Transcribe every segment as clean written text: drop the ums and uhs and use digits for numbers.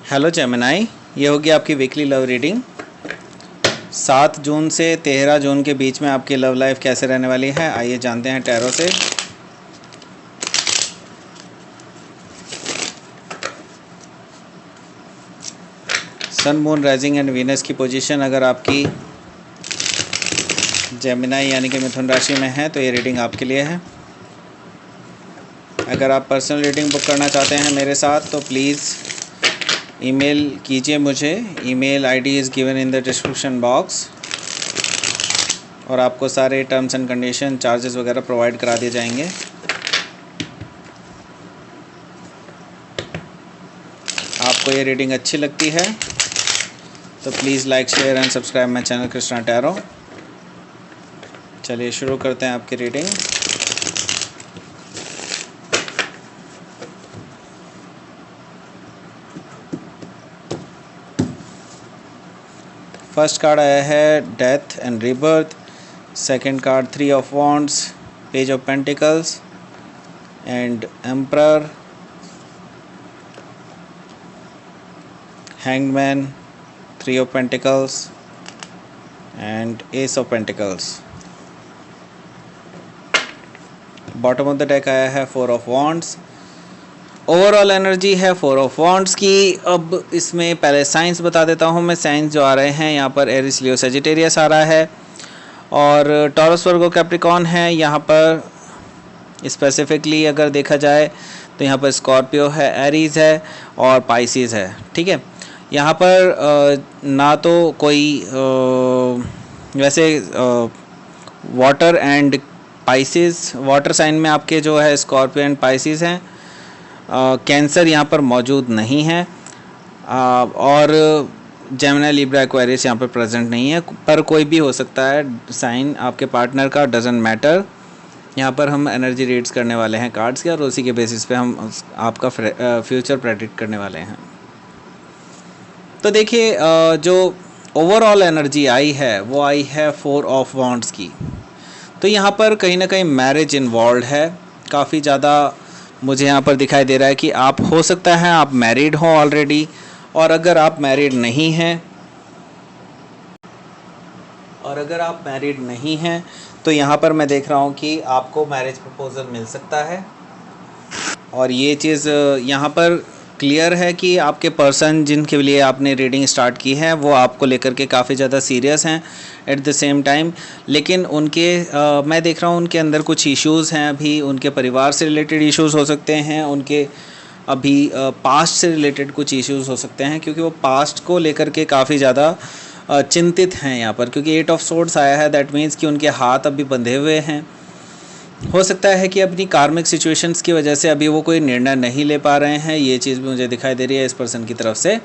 Hello Gemini, ये होगी आपकी वीकली लव रीडिंग। 7 जून से 13 जून के बीच में आपकी लव लाइफ कैसे रहने वाली है, आइए जानते हैं टैरो से। सन, मून, राइजिंग एंड वीनस की पोजीशन अगर आपकी जेमिनाई यानी कि मिथुन राशि में है तो ये रीडिंग आपके लिए है। अगर आप पर्सनल रीडिंग बुक करना चाहते हैं मेरे साथ तो प्लीज़ ईमेल कीजिए मुझे। Email ID is given in the description box और आपको सारे टर्म्स एंड कंडीशन, चार्जेस वगैरह प्रोवाइड करा दिए जाएंगे। आपको ये रीडिंग अच्छी लगती है तो please like, share and subscribe my channel Krishna tarot. चलिए शुरू करते हैं आपकी रीडिंग। फर्स्ट कार्ड आया है death and rebirth. Second card 3 of wands, page of pentacles and emperor, hanged man, 3 of pentacles and S of pentacles. Bottom of the deck आया है 4 of wands. Overall energy है 4 of wands की। अब इसमें पहले science बता देता हूँ मैं। साइंस जो आ रहे हैं यहाँ पर एरिस, लियो, सजिटेरियस आ रहा है और टॉरस, वर्गो, कैप्रिकॉर्न है। यहाँ पर स्पेसिफिकली अगर देखा जाए तो यहाँ पर स्कॉर्पियो है, एरीज है और पाइसिस है। ठीक है, यहाँ पर ना तो कोई वैसे water and Pisces, water sign में आपके जो है स्कॉर्पियो एंड पाइसिस हैं। कैंसर यहाँ पर मौजूद नहीं है और जेमिनी, लिब्रा, एक्वेरियस यहाँ पर प्रेजेंट नहीं है, पर कोई भी हो सकता है साइन आपके पार्टनर का, डजंट मैटर। यहाँ पर हम एनर्जी रीड्स करने वाले हैं कार्ड्स के और उसी के बेसिस पे हम आपका फ्यूचर प्रेडिक्ट करने वाले हैं। तो देखिए, जो ओवरऑल एनर्जी आई है वो आई है 4 ऑफ वॉन्ड्स की। तो यहाँ पर कहीं ना कहीं मैरिज इन्वॉल्व है। काफ़ी ज़्यादा मुझे यहाँ पर दिखाई दे रहा है कि आप हो सकता है आप मैरिड हो ऑलरेडी, और अगर आप मैरिड नहीं हैं तो यहाँ पर मैं देख रहा हूँ कि आपको मैरिज प्रपोजल मिल सकता है। और ये चीज़ यहाँ पर क्लियर है कि आपके पर्सन जिनके लिए आपने रीडिंग स्टार्ट की है वो आपको लेकर के काफ़ी ज़्यादा सीरियस हैं एट द सेम टाइम। लेकिन उनके मैं देख रहा हूँ उनके अंदर कुछ इश्यूज़ हैं अभी। उनके परिवार से रिलेटेड इश्यूज़ हो सकते हैं, उनके अभी पास्ट से रिलेटेड कुछ इश्यूज़ हो सकते हैं, क्योंकि वो पास्ट को लेकर के काफ़ी ज़्यादा चिंतित हैं यहाँ पर। क्योंकि 8 ऑफ सोर्ड्स आया है, दैट मीन्स कि उनके हाथ अभी बंधे हुए हैं। हो सकता है कि अपनी कार्मिक सिचुएशंस की वजह से अभी वो कोई निर्णय नहीं ले पा रहे हैं। ये चीज़ भी मुझे दिखाई दे रही है इस पर्सन की तरफ से।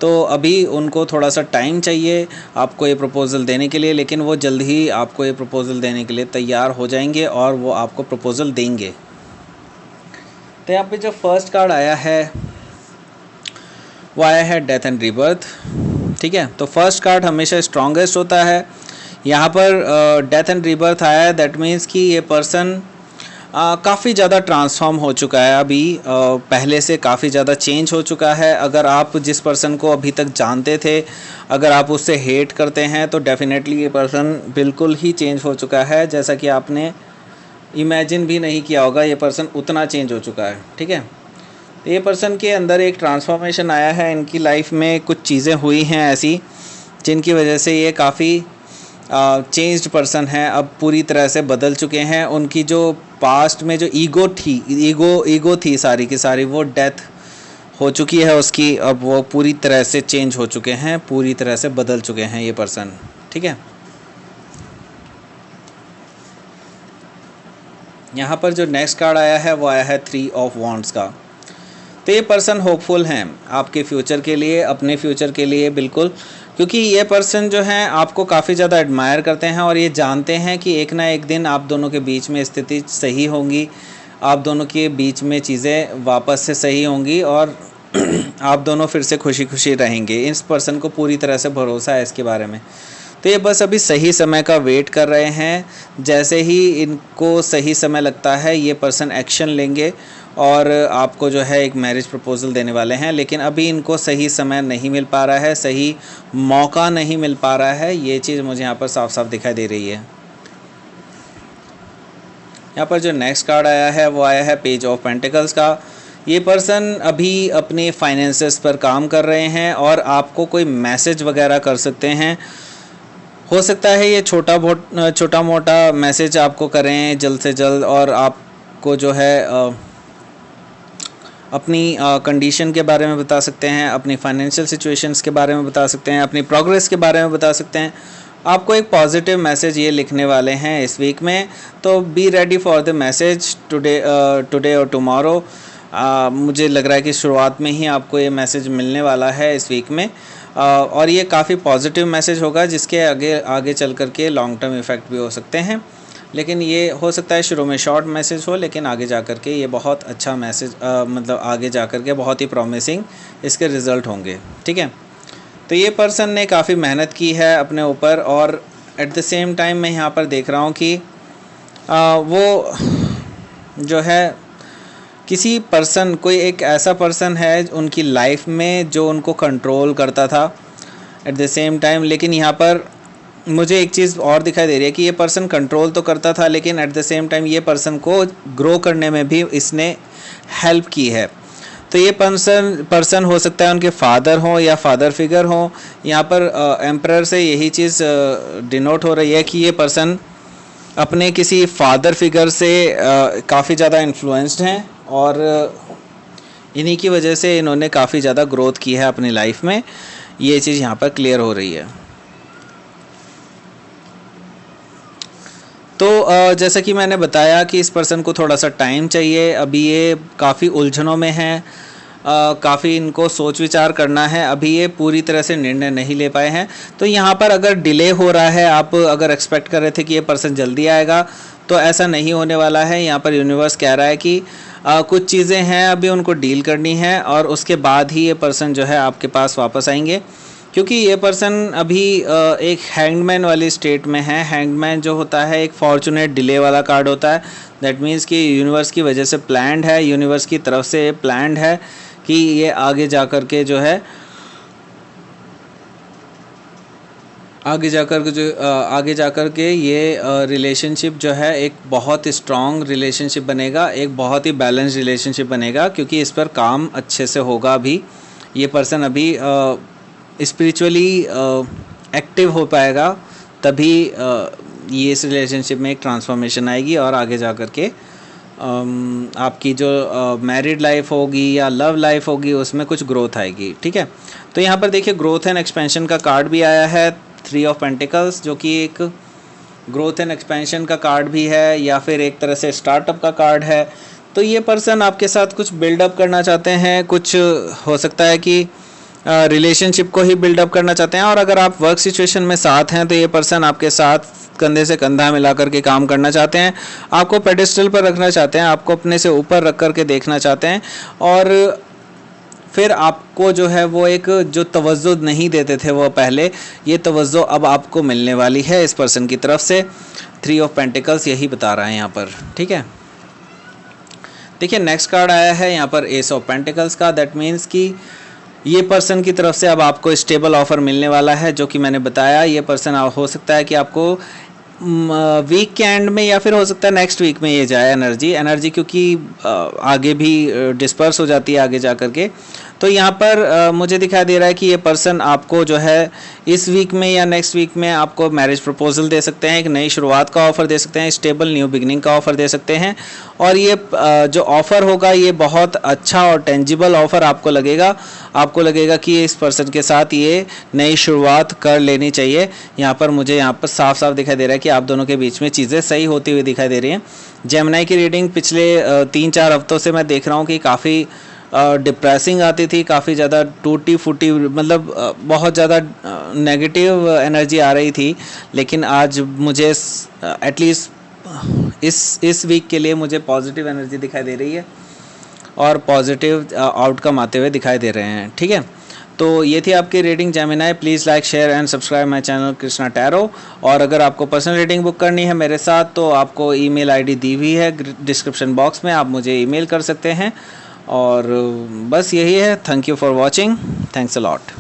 तो अभी उनको थोड़ा सा टाइम चाहिए आपको ये प्रपोज़ल देने के लिए, लेकिन वो जल्द ही आपको ये प्रपोज़ल देने के लिए तैयार हो जाएंगे और वो आपको प्रपोज़ल देंगे। तो यहाँ पे जो फर्स्ट कार्ड आया है वो आया है डेथ एंड रीबर्थ। ठीक है, तो फर्स्ट कार्ड हमेशा स्ट्रॉन्गेस्ट होता है। यहाँ पर डेथ एंड रीबर्थ आया है, दैट मीन्स कि ये पर्सन काफ़ी ज़्यादा ट्रांसफॉर्म हो चुका है अभी, पहले से काफ़ी ज़्यादा चेंज हो चुका है। अगर आप जिस पर्सन को अभी तक जानते थे, अगर आप उससे हेट करते हैं तो डेफिनेटली ये पर्सन बिल्कुल ही चेंज हो चुका है। जैसा कि आपने इमेजिन भी नहीं किया होगा, ये पर्सन उतना चेंज हो चुका है। ठीक है, तो ये पर्सन के अंदर एक ट्रांसफॉर्मेशन आया है। इनकी लाइफ में कुछ चीज़ें हुई हैं ऐसी जिनकी वजह से ये काफ़ी चेंज्ड पर्सन है, अब पूरी तरह से बदल चुके हैं। उनकी जो पास्ट में जो ईगो थी सारी की सारी, वो डेथ हो चुकी है उसकी। अब वो पूरी तरह से चेंज हो चुके हैं, पूरी तरह से बदल चुके हैं ये पर्सन। ठीक है, यहाँ पर जो नेक्स्ट कार्ड आया है वो आया है 3 ऑफ वॉन्ड्स का। तो ये पर्सन होपफुल हैं आपके फ्यूचर के लिए, अपने फ्यूचर के लिए बिल्कुल, क्योंकि ये पर्सन जो हैं आपको काफ़ी ज़्यादा एडमायर करते हैं और ये जानते हैं कि एक ना एक दिन आप दोनों के बीच में स्थिति सही होंगी, आप दोनों के बीच में चीज़ें वापस से सही होंगी और आप दोनों फिर से खुशी खुशी रहेंगे। इस पर्सन को पूरी तरह से भरोसा है इसके बारे में। तो ये बस अभी सही समय का वेट कर रहे हैं। जैसे ही इनको सही समय लगता है ये पर्सन एक्शन लेंगे और आपको जो है एक मैरिज प्रपोज़ल देने वाले हैं, लेकिन अभी इनको सही समय नहीं मिल पा रहा है, सही मौका नहीं मिल पा रहा है। ये चीज़ मुझे यहाँ पर साफ साफ दिखाई दे रही है। यहाँ पर जो नेक्स्ट कार्ड आया है वो आया है पेज ऑफ पेंटिकल्स का। ये पर्सन अभी अपने फाइनेंसेस पर काम कर रहे हैं और आपको कोई मैसेज वगैरह कर सकते हैं। हो सकता है ये छोटा मोटा मैसेज आपको करें जल्द से जल्द, और आपको जो है अपनी कंडीशन के बारे में बता सकते हैं, अपनी फाइनेंशियल सिचुएशंस के बारे में बता सकते हैं, अपनी प्रोग्रेस के बारे में बता सकते हैं। आपको एक पॉजिटिव मैसेज ये लिखने वाले हैं इस वीक में, तो be ready for the message today और टुमारो। मुझे लग रहा है कि शुरुआत में ही आपको ये मैसेज मिलने वाला है इस वीक में, और ये काफ़ी पॉजिटिव मैसेज होगा जिसके आगे चल कर के लॉन्ग टर्म इफ़ेक्ट भी हो सकते हैं। लेकिन ये हो सकता है शुरू में शॉर्ट मैसेज हो, लेकिन आगे जा कर के ये बहुत अच्छा मैसेज मतलब आगे जा कर के बहुत ही प्रॉमिसिंग इसके रिज़ल्ट होंगे। ठीक है, तो ये पर्सन ने काफ़ी मेहनत की है अपने ऊपर, और एट द सेम टाइम मैं यहाँ पर देख रहा हूँ कि वो जो है किसी पर्सन, कोई एक ऐसा पर्सन है उनकी लाइफ में जो उनको कंट्रोल करता था एट द सेम टाइम। लेकिन यहाँ पर मुझे एक चीज़ और दिखाई दे रही है कि ये पर्सन कंट्रोल तो करता था, लेकिन एट द सेम टाइम ये पर्सन को ग्रो करने में भी इसने हेल्प की है। तो ये पर्सन हो सकता है उनके फादर हो या फादर फिगर हो। यहाँ पर एम्परर से यही चीज़ डिनोट हो रही है कि ये पर्सन अपने किसी फादर फिगर से काफ़ी ज़्यादा इन्फ्लुएंस्ड हैं, और इन्हीं की वजह से इन्होंने काफ़ी ज़्यादा ग्रोथ की है अपनी लाइफ में। ये चीज़ यहाँ पर क्लियर हो रही है। तो जैसा कि मैंने बताया कि इस पर्सन को थोड़ा सा टाइम चाहिए, अभी ये काफ़ी उलझनों में हैं, काफ़ी इनको सोच विचार करना है, अभी ये पूरी तरह से निर्णय नहीं ले पाए हैं। तो यहाँ पर अगर डिले हो रहा है, आप अगर एक्सपेक्ट कर रहे थे कि ये पर्सन जल्दी आएगा, तो ऐसा नहीं होने वाला है। यहाँ पर यूनिवर्स कह रहा है कि कुछ चीज़ें हैं अभी उनको डील करनी है, और उसके बाद ही ये पर्सन जो है आपके पास वापस आएंगे, क्योंकि ये पर्सन अभी एक हैंगमैन वाली स्टेट में है। हैंगमैन जो होता है एक फॉर्चुनेट डिले वाला कार्ड होता है। दैट मीन्स कि यूनिवर्स की वजह से प्लान्ड है, यूनिवर्स की तरफ से प्लान्ड है कि ये आगे जा कर के जो है आगे जा कर के ये रिलेशनशिप जो है एक बहुत स्ट्रॉन्ग रिलेशनशिप बनेगा, एक बहुत ही बैलेंस रिलेशनशिप बनेगा, क्योंकि इस पर काम अच्छे से होगा। अभी ये पर्सन अभी स्पिरिचुअली एक्टिव हो पाएगा, तभी ये इस रिलेशनशिप में एक ट्रांसफॉर्मेशन आएगी, और आगे जा कर के आपकी जो मैरिड लाइफ होगी या लव लाइफ होगी उसमें कुछ ग्रोथ आएगी। ठीक है, तो यहाँ पर देखिए ग्रोथ एंड एक्सपेंशन का कार्ड भी आया है, 3 ऑफ पेंटिकल्स, जो कि एक ग्रोथ एंड एक्सपेंशन का कार्ड भी है, या फिर एक तरह से स्टार्टअप का कार्ड है। तो ये पर्सन आपके साथ कुछ बिल्डअप करना चाहते हैं, कुछ हो सकता है कि रिलेशनशिप को ही बिल्डअप करना चाहते हैं, और अगर आप वर्क सिचुएशन में साथ हैं तो ये पर्सन आपके साथ कंधे से कंधा मिला करके काम करना चाहते हैं, आपको पेडिस्टल पर रखना चाहते हैं, आपको अपने से ऊपर रख करके देखना चाहते हैं, और फिर आपको जो है वो एक जो तवज्जो नहीं देते थे वो पहले, ये तवज्जो अब आपको मिलने वाली है इस पर्सन की तरफ से। 3 ऑफ पेंटिकल्स यही बता रहा है यहाँ पर। ठीक है, देखिए नेक्स्ट कार्ड आया है यहाँ पर एस ऑफ पेंटिकल्स का। दैट मीन्स कि ये पर्सन की तरफ से अब आपको स्टेबल ऑफ़र मिलने वाला है, जो कि मैंने बताया। ये पर्सन हो सकता है कि आपको वीक के एंड में, या फिर हो सकता है नेक्स्ट वीक में ये जाए एनर्जी, क्योंकि आगे भी डिस्पर्स हो जाती है आगे जा कर के। तो यहाँ पर मुझे दिखाई दे रहा है कि ये पर्सन आपको जो है इस वीक में या नेक्स्ट वीक में आपको मैरिज प्रपोजल दे सकते हैं, एक नई शुरुआत का ऑफ़र दे सकते हैं, स्टेबल न्यू बिगनिंग का ऑफ़र दे सकते हैं। और ये जो ऑफ़र होगा ये बहुत अच्छा और टेंजिबल ऑफ़र आपको लगेगा कि इस पर्सन के साथ ये नई शुरुआत कर लेनी चाहिए। यहाँ पर मुझे यहाँ पर साफ साफ दिखाई दे रहा है कि आप दोनों के बीच में चीज़ें सही होती हुई दिखाई दे रही हैं। जेमिनी की रीडिंग पिछले 3-4 हफ्तों से मैं देख रहा हूँ कि काफ़ी डिप्रेसिंग आती थी, काफ़ी ज़्यादा टूटी फूटी, मतलब बहुत ज़्यादा नेगेटिव एनर्जी आ रही थी। लेकिन आज मुझे एटलीस्ट इस वीक के लिए मुझे पॉजिटिव एनर्जी दिखाई दे रही है और पॉजिटिव आउटकम आते हुए दिखाई दे रहे हैं। ठीक है, तो ये थी आपकी reading Gemini. Please like share and subscribe my channel Krishna tarot. और अगर आपको पर्सनल रीडिंग बुक करनी है मेरे साथ तो आपको ईमेल आईडी दी हुई है डिस्क्रिप्शन बॉक्स में, आप मुझे ईमेल कर सकते हैं। और बस यही है। Thank you for watching. Thanks a lot.